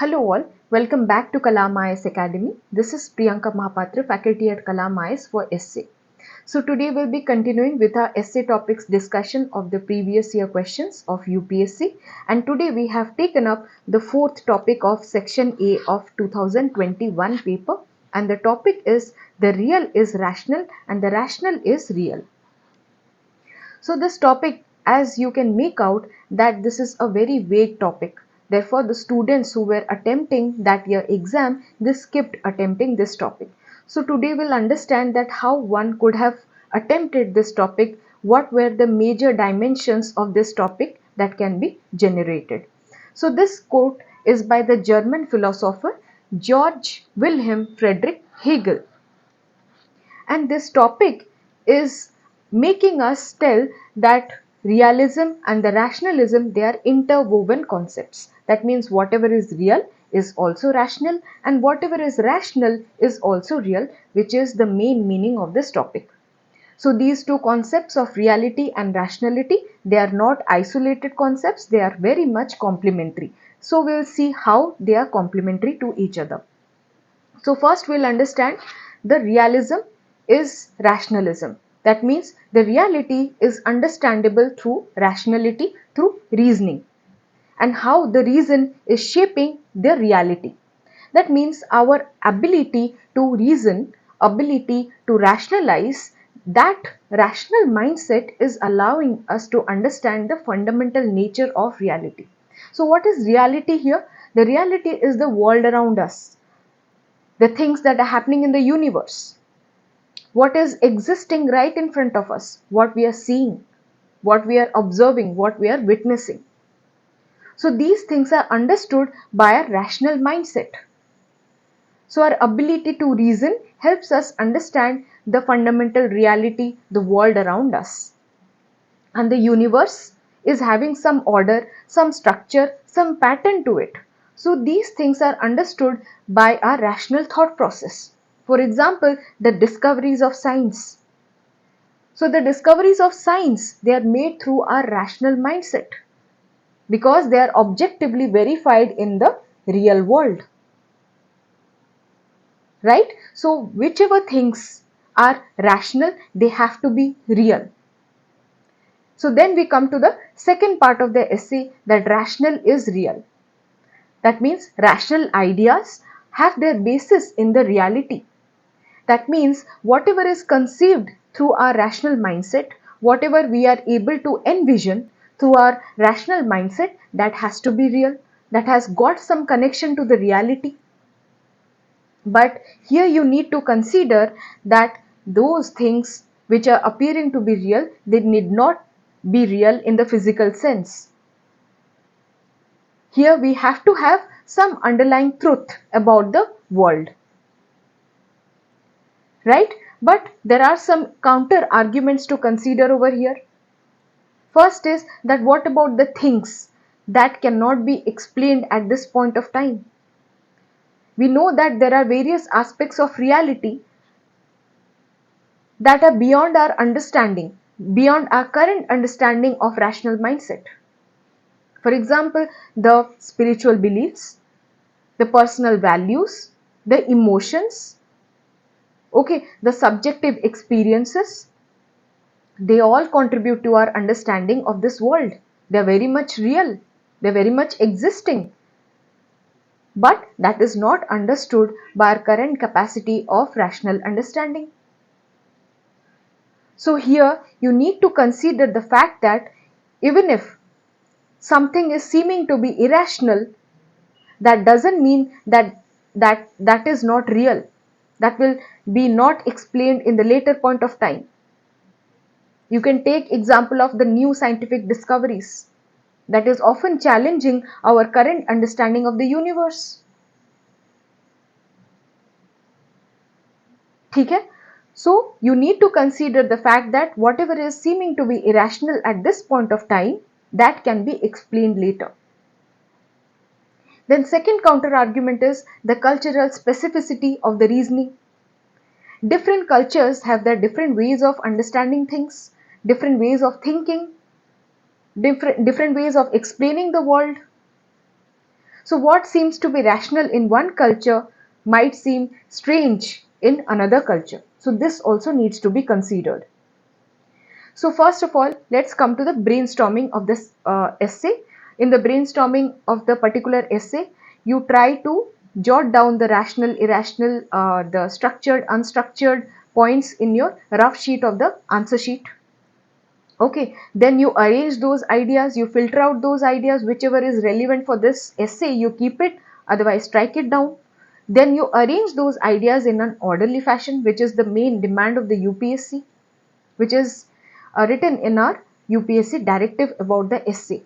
Hello all, welcome back to Kalam IAS Academy. This is Priyanka Mahapatra, faculty at Kalam IAS for essay. So today we'll be continuing with our essay topics discussion of the previous year questions of UPSC, and today we have taken up the fourth topic of section A of 2021 paper, and the topic is the real is rational and the rational is real. So this topic, as you can make out, that this is a very vague topic. Therefore, the students who were attempting that year exam, they skipped attempting this topic. So today we'll understand that how one could have attempted this topic, what were the major dimensions of this topic that can be generated. So this quote is by the German philosopher George Wilhelm Friedrich Hegel. And this topic is making us tell that realism and the rationalism, they are interwoven concepts. That means whatever is real is also rational and whatever is rational is also real, which is the main meaning of this topic. So these two concepts of reality and rationality, they are not isolated concepts, they are very much complementary. So we'll see how they are complementary to each other. So first we'll understand the realism is rationalism. That means the reality is understandable through rationality, through reasoning, and how the reason is shaping the reality. That means our ability to reason, ability to rationalize, that rational mindset is allowing us to understand the fundamental nature of reality. So what is reality here? The reality is the world around us, the things that are happening in the universe, what is existing right in front of us, what we are seeing, what we are observing, what we are witnessing. So these things are understood by a rational mindset. So our ability to reason helps us understand the fundamental reality, the world around us. And the universe is having some order, some structure, some pattern to it. So these things are understood by our rational thought process. For example, the discoveries of science. So the discoveries of science, they are made through our rational mindset because they are objectively verified in the real world. Right? So whichever things are rational, they have to be real. So then we come to the second part of the essay, that rational is real. That means rational ideas have their basis in the reality. That means whatever is conceived through our rational mindset, whatever we are able to envision through our rational mindset, that has to be real, that has got some connection to the reality. But here you need to consider that those things which are appearing to be real, they need not be real in the physical sense. Here we have to have some underlying truth about the world. Right? But there are some counter arguments to consider over here. First is that what about the things that cannot be explained at this point of time? We know that there are various aspects of reality that are beyond our understanding, beyond our current understanding of rational mindset. For example, the spiritual beliefs, the personal values, the emotions, okay, the subjective experiences, they all contribute to our understanding of this world. They are very much real, they are very much existing. But that is not understood by our current capacity of rational understanding. So here you need to consider the fact that even if something is seeming to be irrational, that doesn't mean that is not real. That will be not explained in the later point of time. You can take example of the new scientific discoveries that is often challenging our current understanding of the universe. ठीक है? So you need to consider the fact that whatever is seeming to be irrational at this point of time, that can be explained later. Then second counter argument is the cultural specificity of the reasoning. Different cultures have their different ways of understanding things, different ways of thinking, different ways of explaining the world. So what seems to be rational in one culture might seem strange in another culture. So this also needs to be considered. So first of all, let's come to the brainstorming of this essay. In the brainstorming of the particular essay, you try to jot down the rational, irrational, the structured, unstructured points in your rough sheet of the answer sheet. Okay, then you arrange those ideas, you filter out those ideas, whichever is relevant for this essay, you keep it, otherwise strike it down. Then you arrange those ideas in an orderly fashion, which is the main demand of the UPSC, which is written in our UPSC directive about the essay.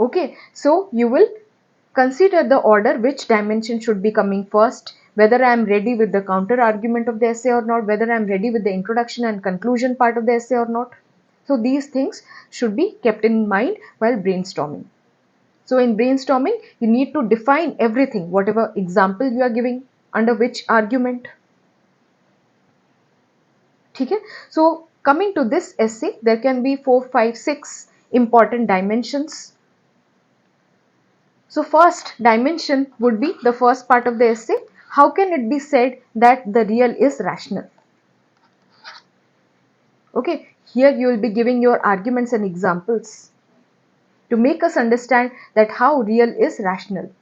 Okay, so you will consider the order, which dimension should be coming first, whether I am ready with the counter argument of the essay or not, whether I am ready with the introduction and conclusion part of the essay or not. So these things should be kept in mind while brainstorming. So in brainstorming, you need to define everything, whatever example you are giving, under which argument. Okay? So coming to this essay, there can be 4, 5, 6 important dimensions. So first dimension would be the first part of the essay. How can it be said that the real is rational? Okay, here you will be giving your arguments and examples to make us understand that how real is rational.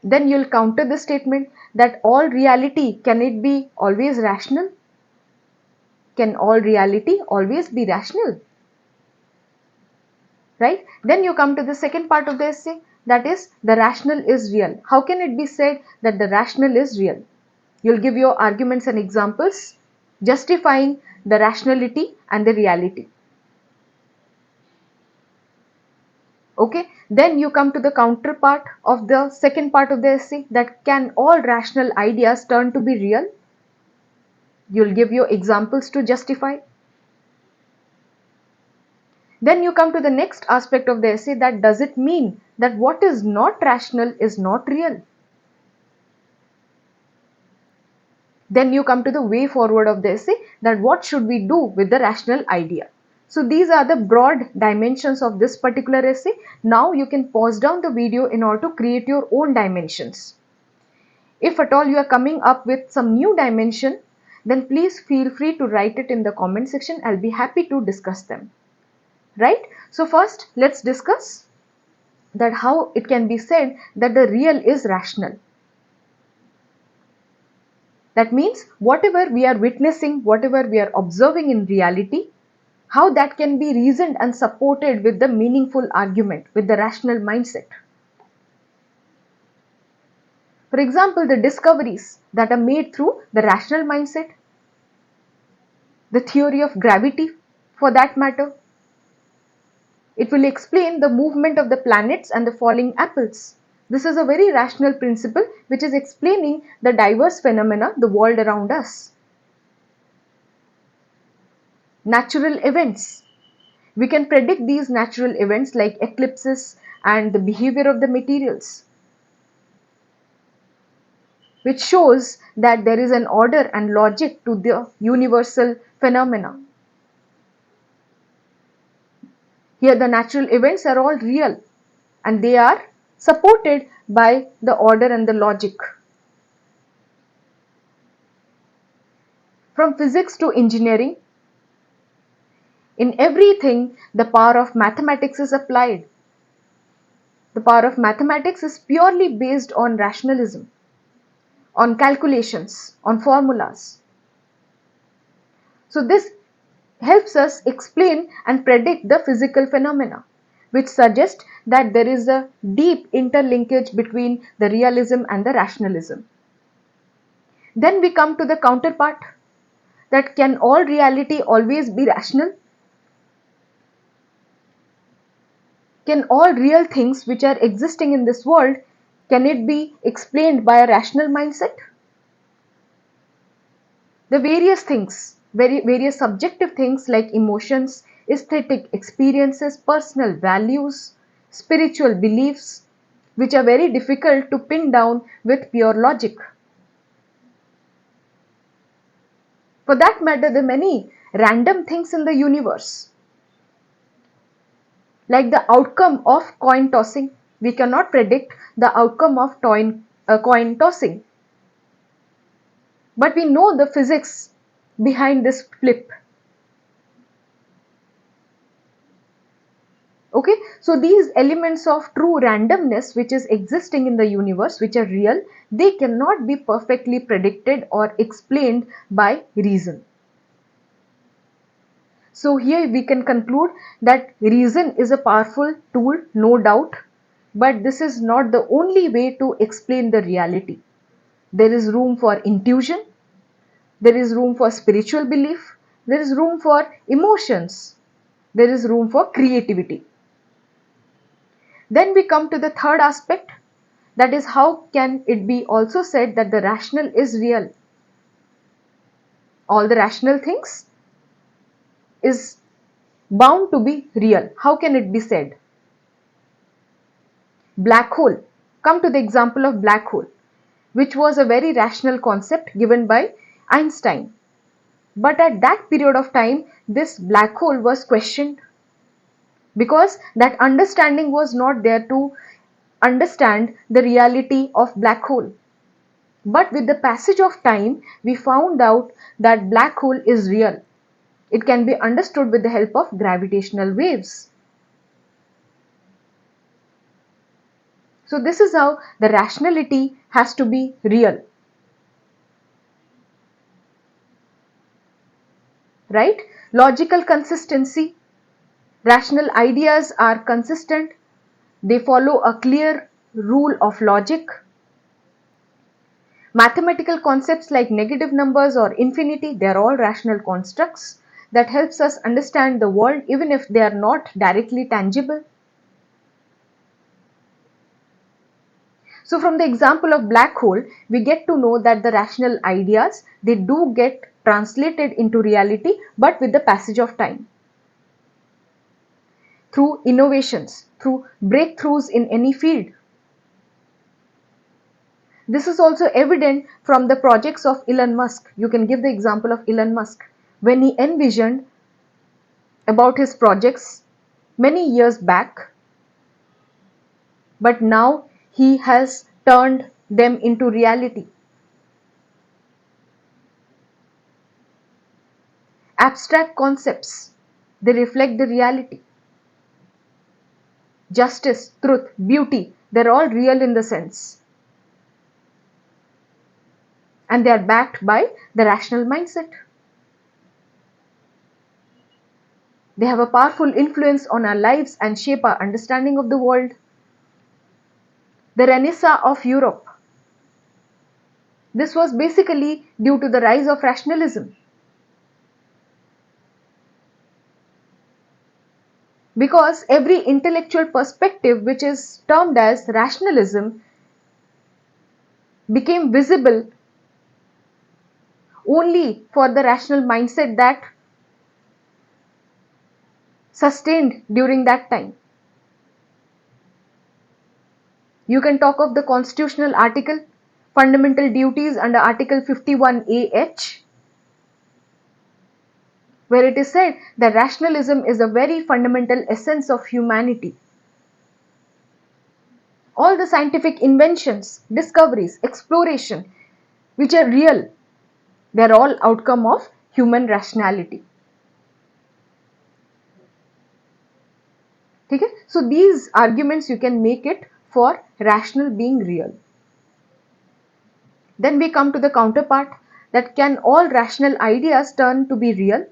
Then you will counter the statement that all reality, can it be always rational? Can all reality always be rational? Right? Then you come to the second part of the essay, that is the rational is real. How can it be said that the rational is real? You'll give your arguments and examples justifying the rationality and the reality. Okay, then you come to the counterpart of the second part of the essay, that can all rational ideas turn to be real? You'll give your examples to justify. Then you come to the next aspect of the essay, that does it mean that what is not rational is not real? Then you come to the way forward of the essay, that what should we do with the rational idea? So these are the broad dimensions of this particular essay. Now you can pause down the video in order to create your own dimensions. If at all you are coming up with some new dimension, then please feel free to write it in the comment section. I'll be happy to discuss them. Right? So first let's discuss that how it can be said that the real is rational. That means whatever we are witnessing, whatever we are observing in reality, how that can be reasoned and supported with the meaningful argument, with the rational mindset. For example, the discoveries that are made through the rational mindset, the theory of gravity for that matter. It will explain the movement of the planets and the falling apples. This is a very rational principle which is explaining the diverse phenomena, the world around us. Natural events. We can predict these natural events like eclipses and the behavior of the materials, which shows that there is an order and logic to the universal phenomena. Here the natural events are all real and they are supported by the order and the logic. From physics to engineering, in everything the power of mathematics is applied. The power of mathematics is purely based on rationalism, on calculations, on formulas. So this helps us explain and predict the physical phenomena, which suggest that there is a deep interlinkage between the realism and the rationalism. Then we come to the counterpart, that can all reality always be rational? Can all real things which are existing in this world, can it be explained by a rational mindset? The various things, various subjective things like emotions, aesthetic experiences, personal values, spiritual beliefs, which are very difficult to pin down with pure logic. For that matter, there are many random things in the universe. Like the outcome of coin tossing. We cannot predict the outcome of coin tossing. But we know the physics behind this flip. Okay, so these elements of true randomness which is existing in the universe, which are real, they cannot be perfectly predicted or explained by reason. So here we can conclude that reason is a powerful tool, no doubt, but this is not the only way to explain the reality. There is room for intuition, there is room for spiritual belief, there is room for emotions, there is room for creativity. Then we come to the third aspect, that is, how can it be also said that the rational is real? All the rational things is bound to be real. How can it be said? Black hole. Come to the example of black hole, which was a very rational concept given by Einstein. But at that period of time, this black hole was questioned because that understanding was not there to understand the reality of black hole. But with the passage of time, we found out that black hole is real. It can be understood with the help of gravitational waves. So this is how the rationality has to be real. Right? Logical consistency. Rational ideas are consistent. They follow a clear rule of logic. Mathematical concepts like negative numbers or infinity, they are all rational constructs that helps us understand the world even if they are not directly tangible. So from the example of black hole, we get to know that the rational ideas, they do get translated into reality, but with the passage of time. Through innovations, through breakthroughs in any field. This is also evident from the projects of Elon Musk. You can give the example of Elon Musk. When he envisioned about his projects many years back, but now he has turned them into reality. Abstract concepts, they reflect the reality. Justice, truth, beauty, they're all real in the sense. And they are backed by the rational mindset. They have a powerful influence on our lives and shape our understanding of the world. The Renaissance of Europe. This was basically due to the rise of rationalism. Because every intellectual perspective which is termed as rationalism became visible only for the rational mindset that sustained during that time. You can talk of the constitutional article, fundamental duties under Article 51AH, where it is said that rationalism is a very fundamental essence of humanity. All the scientific inventions, discoveries, exploration, which are real, they are all outcome of human rationality. Okay? So these arguments you can make it for rational being real. Then we come to the counterpart, that can all rational ideas turn to be real?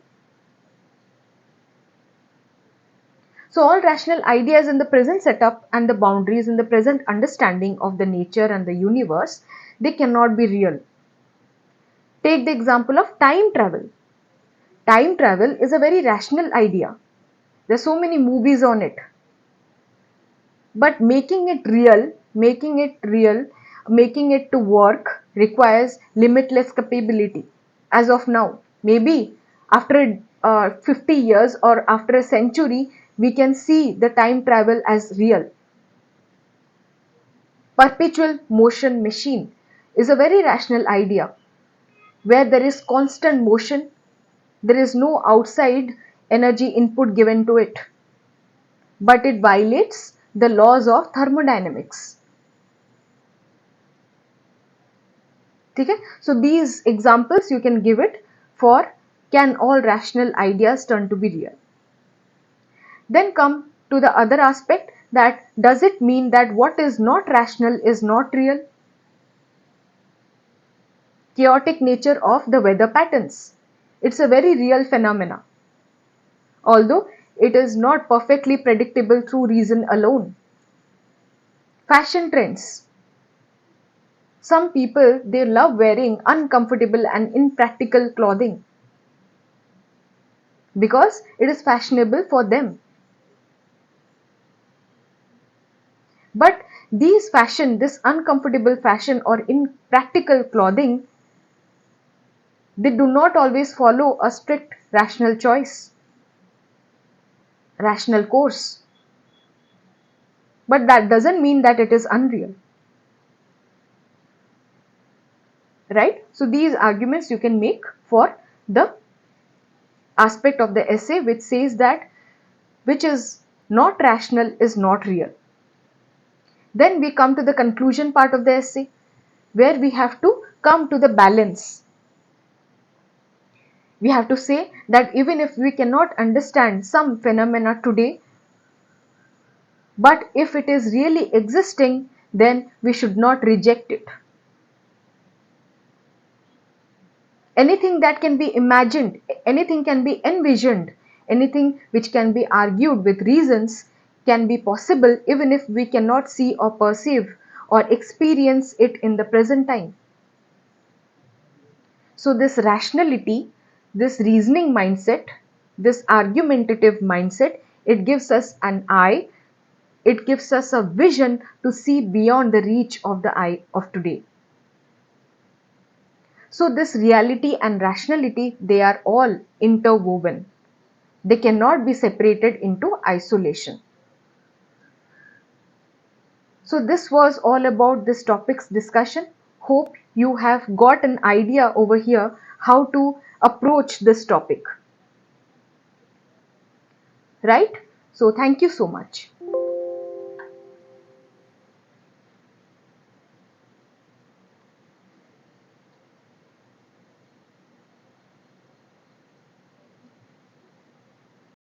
So all rational ideas in the present setup and the boundaries in the present understanding of the nature and the universe, they cannot be real. Take the example of time travel. Time travel is a very rational idea. There are so many movies on it. But making it to work requires limitless capability. As of now, maybe after 50 years or after a century, we can see the time travel as real. Perpetual motion machine is a very rational idea where there is constant motion, there is no outside energy input given to it. but it violates the laws of thermodynamics. Okay? So these examples you can give it for can all rational ideas turn to be real. Then come to the other aspect, that does it mean that what is not rational is not real? Chaotic nature of the weather patterns. It's a very real phenomena, although it is not perfectly predictable through reason alone. Fashion trends. Some people, they love wearing uncomfortable and impractical clothing because it is fashionable for them. But this uncomfortable fashion or impractical clothing, they do not always follow a strict rational choice, rational course. But that doesn't mean that it is unreal. Right? So these arguments you can make for the aspect of the essay which says that which is not rational is not real. Then we come to the conclusion part of the essay, where we have to come to the balance. We have to say that even if we cannot understand some phenomena today, but if it is really existing, then we should not reject it. Anything that can be imagined, anything can be envisioned, anything which can be argued with reasons can be possible even if we cannot see or perceive or experience it in the present time. So this rationality, this reasoning mindset, this argumentative mindset, it gives us an eye, it gives us a vision to see beyond the reach of the eye of today. So this reality and rationality, they are all interwoven. They cannot be separated into isolation. So this was all about this topic's discussion. Hope you have got an idea over here how to approach this topic. Right? So thank you so much.